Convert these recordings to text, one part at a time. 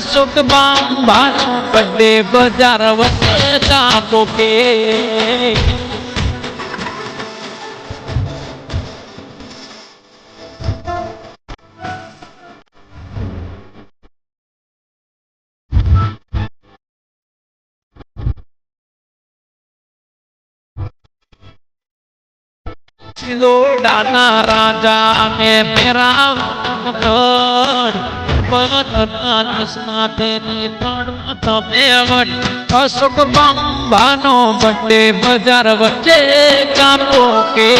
સુખ બાંબા બડે બજાર વચ્ચે કાપો કે लोडाना राजा में मेरा अशोक बांबानो बड़े बाजार वच्चे कापो के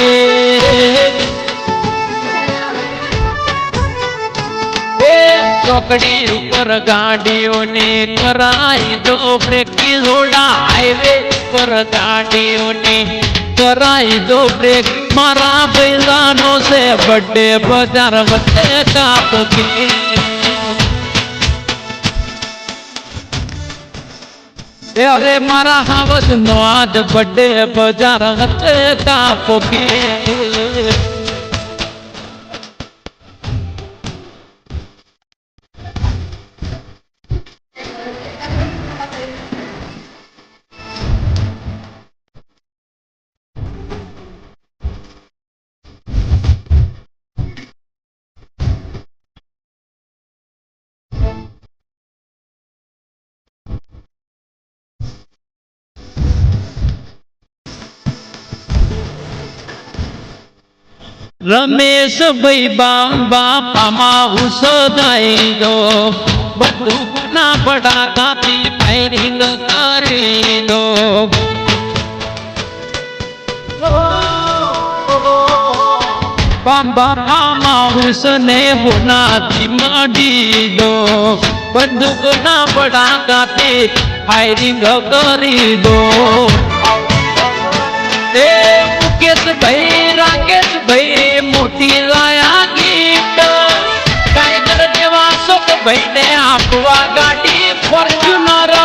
ચોકડી ઉપર ગાડીઓને કરાઈ દો બ્રેક જોડા હાઈવે પર ગાડીઓને કરાઈ દો બ્રેક મારા પૈસાનો છે બડે બજાર વચ્ચે કાપ કે અરે મારા હાવજ નો આજ બડે બજાર વચ્ચે કાપ કે रमेश भाई बाबा पामा उसदाई दो बंदूक ना बड़ा कापी फायरिंग करे दो बाबा पामा उसने होना दिमागी दो बंदूक ना बड़ा कापी फायरिंग करे दो मुकेश भाई राकेश भाई मोटी लाया गिफ्ट टाइगर जेवा सुख भाई ने आपवा गाड़ी फॉर्च्यूनर